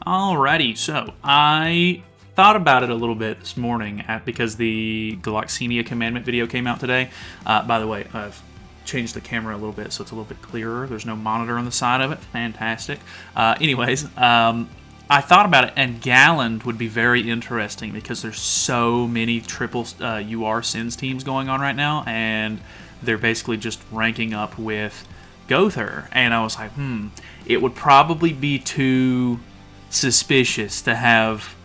Alrighty, so I thought about it a little bit this morning because the Galland Commandment video came out today. By the way, I've changed the camera a little bit so it's a little bit clearer. There's no monitor on the side of it. Fantastic. I thought about it, and Galland would be very interesting because there's so many triple UR Sins teams going on right now, and they're basically just ranking up with Gowther. And I was like, it would probably be too suspicious to have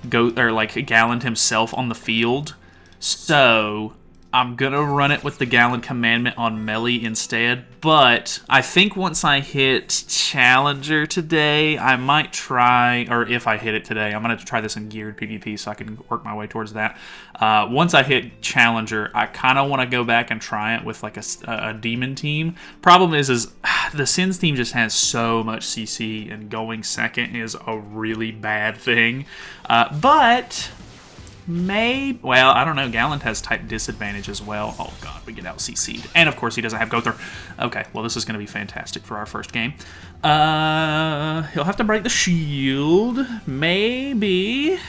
Galland himself on the field, so I'm gonna run it with the Galland Commandment on melee instead. But I think once I hit Challenger today, I might try, or if I hit it today, I'm gonna try this in geared PvP so I can work my way towards that. Once I hit Challenger, I kind of want to go back and try it with like a demon team. Problem is the Sins team just has so much CC, and going second is a really bad thing. But well, I don't know. Galland has type disadvantage as well. Oh god, we get out CC'd. And of course he doesn't have Gowther. Okay, well this is going to be fantastic for our first game. He'll have to break the shield. Maybe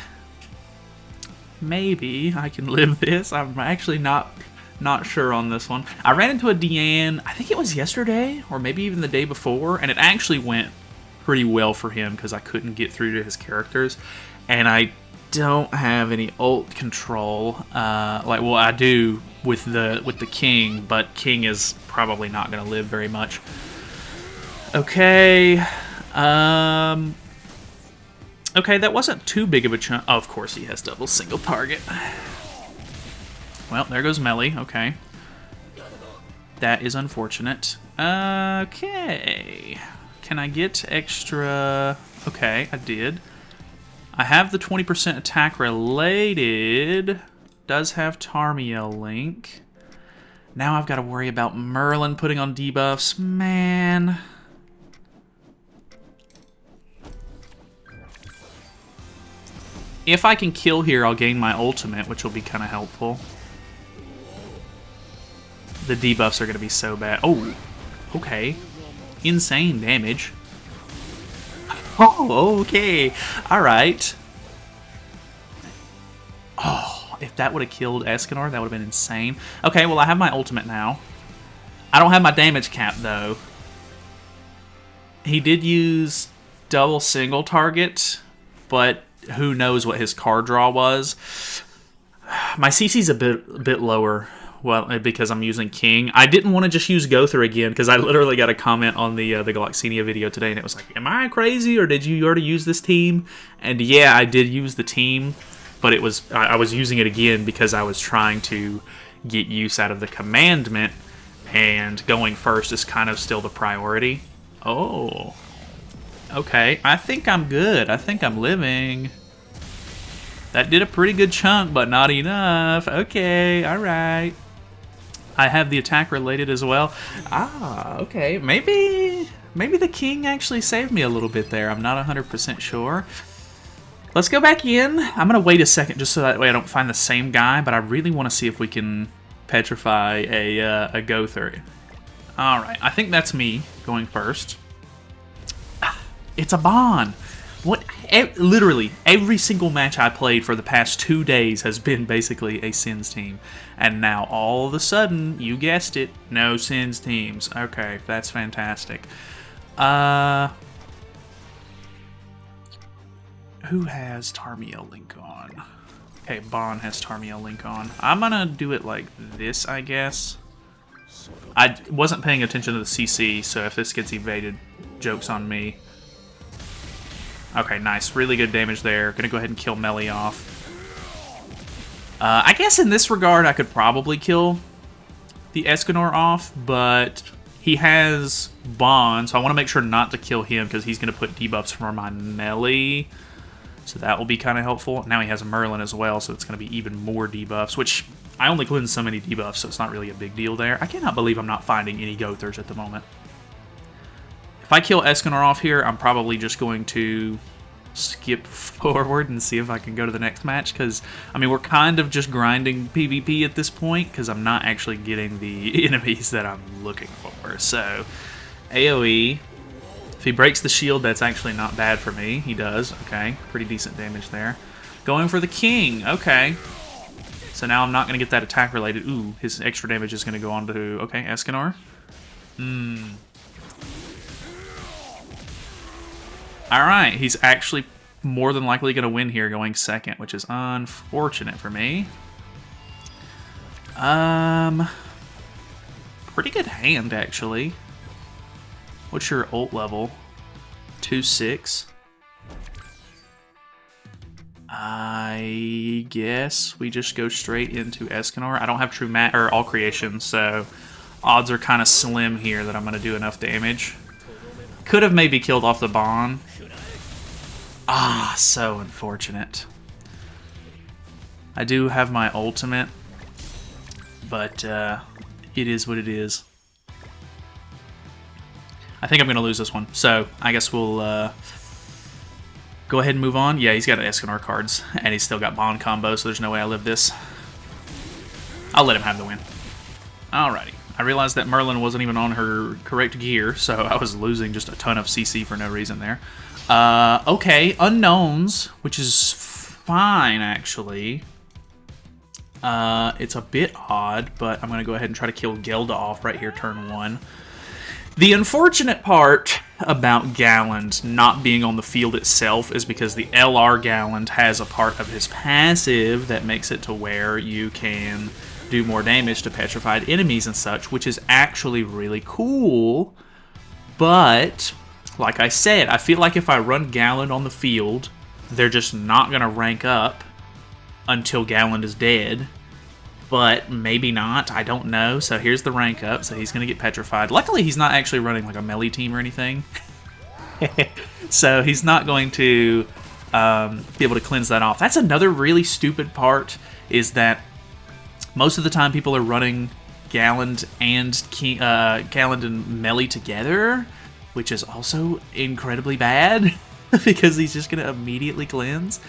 I can live this. I'm actually not sure on this one. I ran into a Deanne, I think it was yesterday, or maybe even the day before, and it actually went pretty well for him because I couldn't get through to his characters. And I don't have any ult control. Well, I do with the king, but king is probably not going to live very much. Okay. Okay, that wasn't too big of a chunk. Oh, of course he has double single target. Well, there goes melee. Okay. That is unfortunate. Okay. Can I get extra? Okay, I did. I have the 20% attack related. Does have Tarmiel link. Now I've got to worry about Merlin putting on debuffs. Man. If I can kill here, I'll gain my ultimate, which will be kind of helpful. The debuffs are going to be so bad. Oh, okay. Insane damage. Oh, okay. All right. Oh, if that would have killed Escanor, that would have been insane. Okay, well, I have my ultimate now. I don't have my damage cap, though. He did use double single target, but who knows what his card draw was. My CC's a bit lower. Well, because I'm using King. I didn't want to just use Gowther again, because I literally got a comment on the Galland video today, and it was like, am I crazy, or did you already use this team? And yeah, I did use the team, but it was I was using it again because I was trying to get use out of the Commandment, and going first is kind of still the priority. Oh. Okay, I think I'm good. I think I'm living. That did a pretty good chunk, but not enough. Okay, alright. I have the attack related as well. Ah, okay. Maybe the king actually saved me a little bit there. I'm not 100% sure. Let's go back in. I'm going to wait a second just so that way I don't find the same guy, but I really want to see if we can petrify a Gowther. Alright, I think that's me going first. It's a Bond. What? Literally, every single match I played for the past 2 days has been basically a Sins team. And now, all of a sudden, you guessed it, no Sins teams. Okay, that's fantastic. Who has Tarmiel link on? Okay, Bon has Tarmiel link on. I'm gonna do it like this, I guess. I wasn't paying attention to the CC, so if this gets evaded, joke's on me. Okay, nice. Really good damage there. Gonna go ahead and kill melee off. I guess in this regard, I could probably kill the Escanor off, but he has Bond, so I want to make sure not to kill him because he's going to put debuffs for my melee. So that will be kind of helpful. Now he has a Merlin as well, so it's going to be even more debuffs, which I only cleanse so many debuffs, so it's not really a big deal there. I cannot believe I'm not finding any Gowthers at the moment. If I kill Escanor off here, I'm probably just going to skip forward and see if I can go to the next match, because, I mean, we're kind of just grinding PvP at this point, because I'm not actually getting the enemies that I'm looking for. So, AoE, If he breaks the shield, that's actually not bad for me. He does. Okay, pretty decent damage there. Going for the king. Okay. So now I'm not going to get that attack related. Ooh, his extra damage is going to go on to... Okay, Escanor. Alright, he's actually more than likely going to win here going second, which is unfortunate for me. Pretty good hand, actually. What's your ult level? 2-6. I guess we just go straight into Escanor. I don't have true or all creations, so odds are kind of slim here that I'm going to do enough damage. Could have maybe killed off the Bond. Ah, so unfortunate. I do have my ultimate, but it is what it is. I think I'm going to lose this one, so I guess we'll go ahead and move on. Yeah, he's got Escanor cards, and he's still got Bond combo, so there's no way I live this. I'll let him have the win. Alrighty. I realized that Merlin wasn't even on her correct gear, so I was losing just a ton of CC for no reason there. Okay, unknowns, which is fine, actually. It's a bit odd, but I'm going to go ahead and try to kill Gowther off right here, turn 1. The unfortunate part about Galland not being on the field itself is because the LR Galland has a part of his passive that makes it to where you can do more damage to petrified enemies and such, which is actually really cool. But, like I said, I feel like if I run Galland on the field, they're just not going to rank up until Galland is dead. But maybe not, I don't know. So here's the rank up, so he's going to get petrified. Luckily, he's not actually running like a melee team or anything. So he's not going to be able to cleanse that off. That's another really stupid part, is that most of the time people are running Galland and Galland and melee together, which is also incredibly bad because he's just going to immediately cleanse.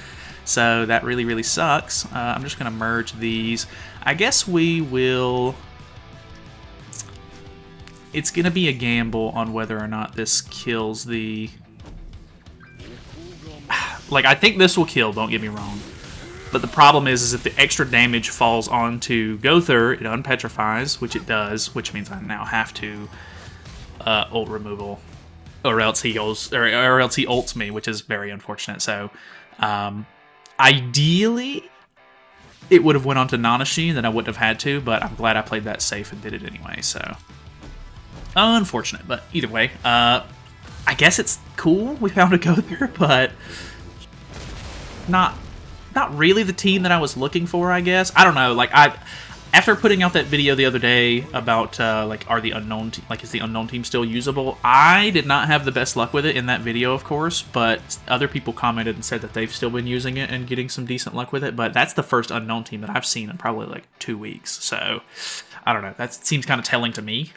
So that really, really sucks. I'm just going to merge these. I guess we will... It's going to be a gamble on whether or not this kills the... Like, I think this will kill, don't get me wrong. But the problem is if the extra damage falls onto Gowther, it unpetrifies, which it does, which means I now have to ult removal. Or else he goes, or else he ults me, which is very unfortunate. So, ideally, it would have went on to Nanashi, then I wouldn't have had to, but I'm glad I played that safe and did it anyway, so... Unfortunate, but either way, I guess it's cool we found a Gowther, but... Not really the team that I was looking for, I guess. I don't know, like, after putting out that video the other day about, like, is the unknown team still usable? I did not have the best luck with it in that video, of course, but other people commented and said that they've still been using it and getting some decent luck with it, but that's the first unknown team that I've seen in probably, like, 2 weeks, so, I don't know, that seems kind of telling to me.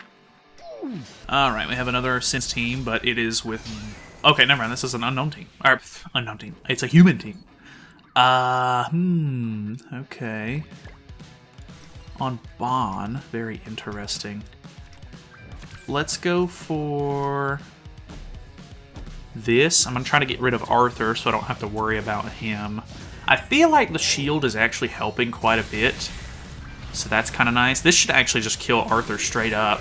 Alright, we have another Sense team, but it is with... Okay, never mind, this is an unknown team. Or, unknown team. It's a human team. Okay. On Bon, very interesting. Let's go for this. I'm going to try to get rid of Arthur so I don't have to worry about him. I feel like the shield is actually helping quite a bit, so that's kind of nice. This should actually just kill Arthur straight up,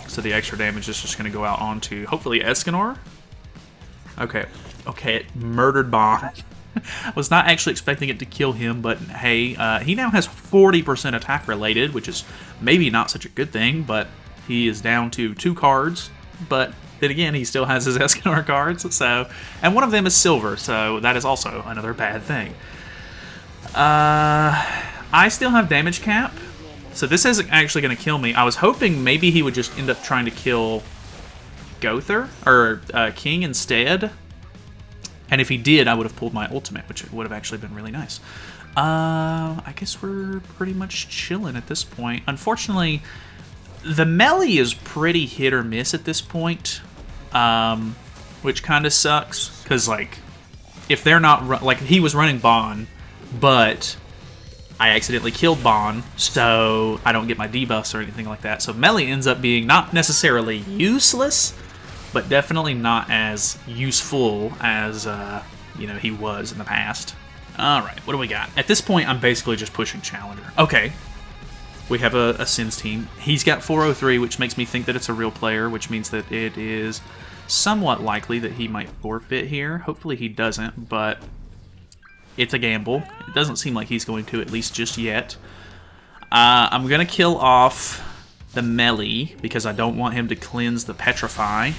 so the extra damage is just going to go out onto, hopefully, Escanor? Okay, it murdered Bon. I was not actually expecting it to kill him, but hey, he now has 40% attack related, which is maybe not such a good thing, but he is down to 2 cards, but then again, he still has his Escanor cards, so, and one of them is silver, so that is also another bad thing. I still have damage cap, so this isn't actually going to kill me. I was hoping maybe he would just end up trying to kill Gowther, or King instead. And if he did, I would have pulled my ultimate, which would have actually been really nice. I guess we're pretty much chilling at this point. Unfortunately, the melee is pretty hit or miss at this point, which kind of sucks. Because, like, if they're not... Like, he was running Bon, but I accidentally killed Bon, so I don't get my debuffs or anything like that. So melee ends up being not necessarily useless, but definitely not as useful as you know, he was in the past. All right, what do we got? At this point, I'm basically just pushing Challenger. Okay, we have a Sins team. He's got 403, which makes me think that it's a real player, which means that it is somewhat likely that he might forfeit here. Hopefully he doesn't, but it's a gamble. It doesn't seem like he's going to, at least just yet. I'm going to kill off the melee because I don't want him to cleanse the Petrify.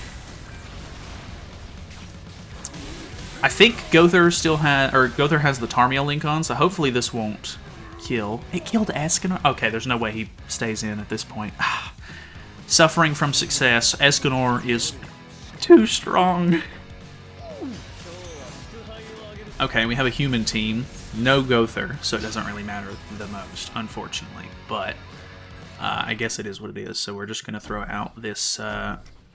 I think Gowther Gowther has the Tarmiel link on, so hopefully this won't kill. It killed Escanor. Okay, there's no way he stays in at this point. Suffering from success. Escanor is too strong. Okay, we have a human team. No Gowther, so it doesn't really matter the most, unfortunately. But I guess it is what it is. So we're just going to throw out this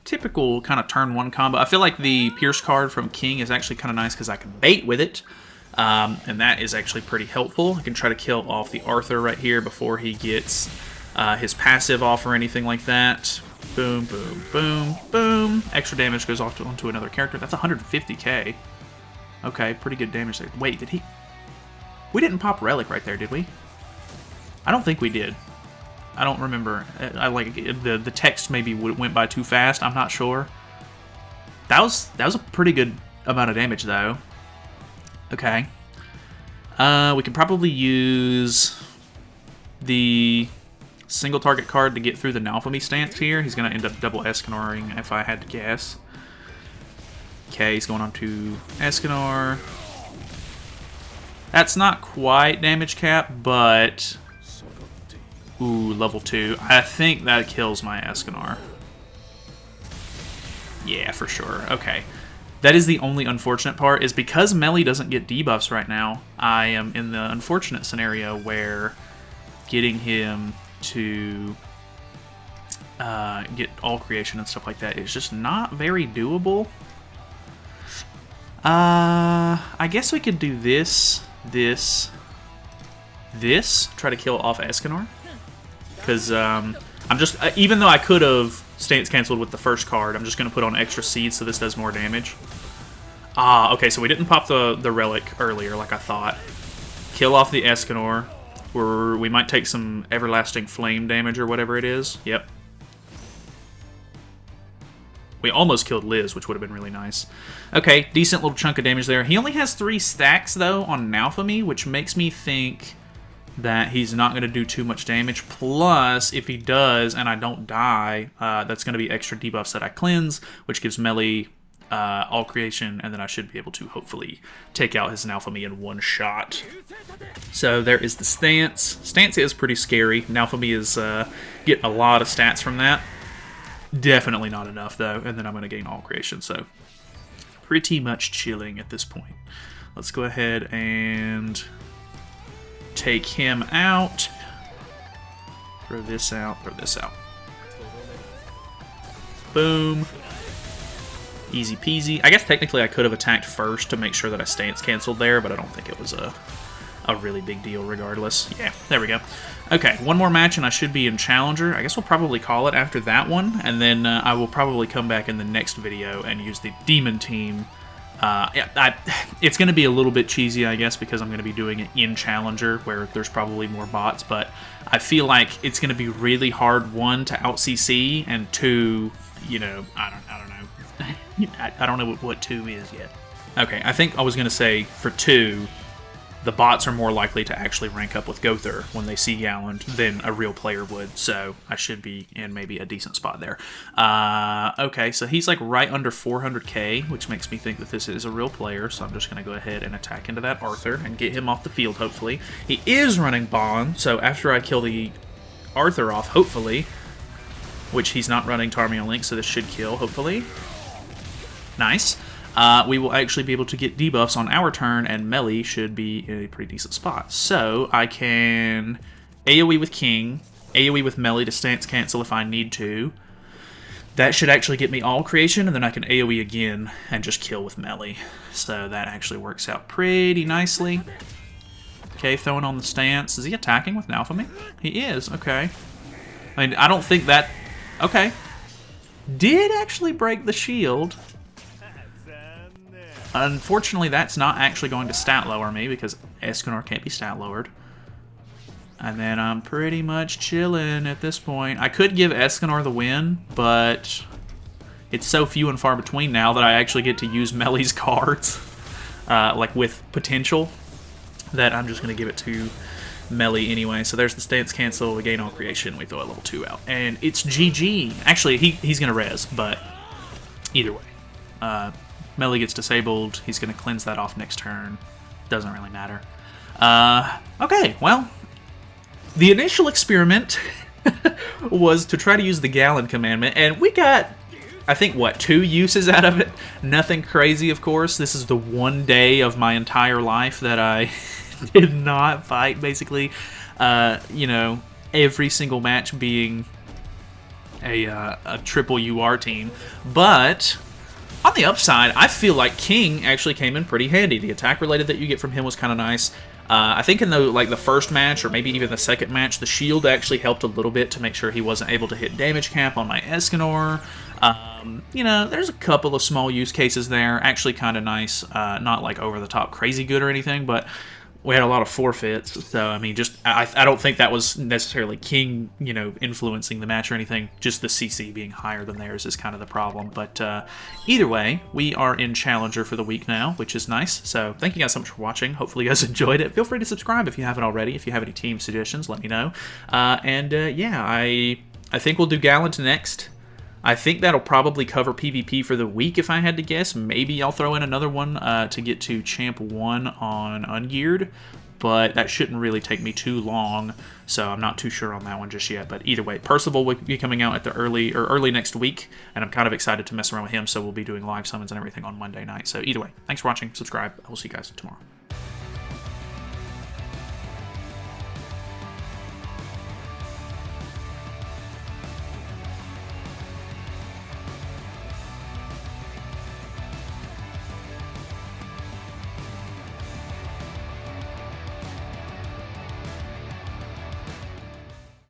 typical kind of turn 1 combo. I feel like the Pierce card from King is actually kind of nice because I can bait with it. And that is actually pretty helpful. I can try to kill off the Arthur right here before he gets his passive off or anything like that. Boom, boom, boom, boom. Extra damage goes off onto another character. That's 150k. Okay, pretty good damage there. Wait, did he... We didn't pop Relic right there, did we? I don't think we did. I don't remember. I like the text maybe went by too fast. I'm not sure. That was a pretty good amount of damage though. Okay. We can probably use the single target card to get through the Nalphamy stance here. He's going to end up double Escanoring if I had to guess. Okay, he's going on to Escanor. That's not quite damage cap, but... Ooh, level 2. I think that kills my Escanor. Yeah, for sure. Okay. That is the only unfortunate part, is because melee doesn't get debuffs right now, I am in the unfortunate scenario where getting him to get all creation and stuff like that is just not very doable. I guess we could do this, try to kill off Escanor. Because I'm just, even though I could have stance canceled with the first card, I'm just going to put on extra seeds so this does more damage. Okay, so we didn't pop the Relic earlier like I thought. Kill off the Escanor. We might take some Everlasting Flame damage or whatever it is. Yep. We almost killed Liz, which would have been really nice. Okay, decent little chunk of damage there. He only has 3 stacks, though, on Nalphamy, which makes me think that he's not going to do too much damage. Plus, if he does and I don't die, that's going to be extra debuffs that I cleanse, which gives melee all creation, and then I should be able to hopefully take out his Nalphamy in one shot. So there is the stance. Stance is pretty scary. Nalphamy is getting a lot of stats from that. Definitely not enough, though, and then I'm going to gain all creation, so pretty much chilling at this point. Let's go ahead and take him out. Throw this out, throw this out. Boom. Easy peasy. I guess technically I could have attacked first to make sure that I stance canceled there, but I don't think it was a really big deal regardless. Yeah, there we go. Okay, one more match and I should be in Challenger. I guess we'll probably call it after that one, and then I will probably come back in the next video and use the Demon team. It's going to be a little bit cheesy, I guess, because I'm going to be doing it in Challenger, where there's probably more bots, but I feel like it's going to be really hard, 1, to out-CC, and 2, you know, I don't know. I don't know what 2 is yet. Okay, I think I was going to say, for 2, the bots are more likely to actually rank up with Gowther when they see Galland than a real player would, so I should be in maybe a decent spot there. Okay, so he's like right under 400k, which makes me think that this is a real player, so I'm just going to go ahead and attack into that Arthur and get him off the field, hopefully. He is running Bond, so after I kill the Arthur off, hopefully, which he's not running Tarmiel Link, so this should kill, hopefully. Nice. We will actually be able to get debuffs on our turn, and melee should be in a pretty decent spot. So I can AoE with King, AoE with melee to stance cancel if I need to. That should actually get me all creation, and then I can AoE again and just kill with melee. So that actually works out pretty nicely. Okay, throwing on the stance. Is he attacking with Nalphamy? He is, okay. I mean, I don't think that... Okay. did actually break the shield. Unfortunately, that's not actually going to stat lower me because Escanor can't be stat lowered. And then I'm pretty much chilling at this point. I could give Escanor the win, but it's so few and far between now that I actually get to use Melly's cards, like with potential, that I'm just going to give it to Melly anyway. So there's the stance cancel, we gain all creation, we throw a level 2 out. And it's GG. Actually, he's going to res, but either way. Melly gets disabled, he's going to cleanse that off next turn. Doesn't really matter. Okay, well, the initial experiment was to try to use the Galland commandment, and we got, I think, what, 2 uses out of it? Nothing crazy, of course. This is the one day of my entire life that I did not fight, basically. You know, every single match being a triple UR team. But on the upside, I feel like King actually came in pretty handy. The attack related that you get from him was kind of nice. I think in the first match, or maybe even the second match, the shield actually helped a little bit to make sure he wasn't able to hit damage cap on my Escanor. You know, there's a couple of small use cases there. Actually kind of nice. Not like over the top crazy good or anything, but we had a lot of forfeits. So, I mean, just I don't think that was necessarily King, you know, influencing the match or anything. Just the CC being higher than theirs is kind of the problem. But either way, we are in Challenger for the week now, which is nice. So thank you guys so much for watching. Hopefully you guys enjoyed it. Feel free to subscribe if you haven't already. If you have any team suggestions, let me know. Yeah, I think we'll do Gallant next. I think that'll probably cover PvP for the week if I had to guess. Maybe I'll throw in another one to get to Champ 1 on Ungeared, but that shouldn't really take me too long, so I'm not too sure on that one just yet. But either way, Percival will be coming out at the early next week, and I'm kind of excited to mess around with him, so we'll be doing live summons and everything on Monday night. So either way, thanks for watching, subscribe, I will see you guys tomorrow.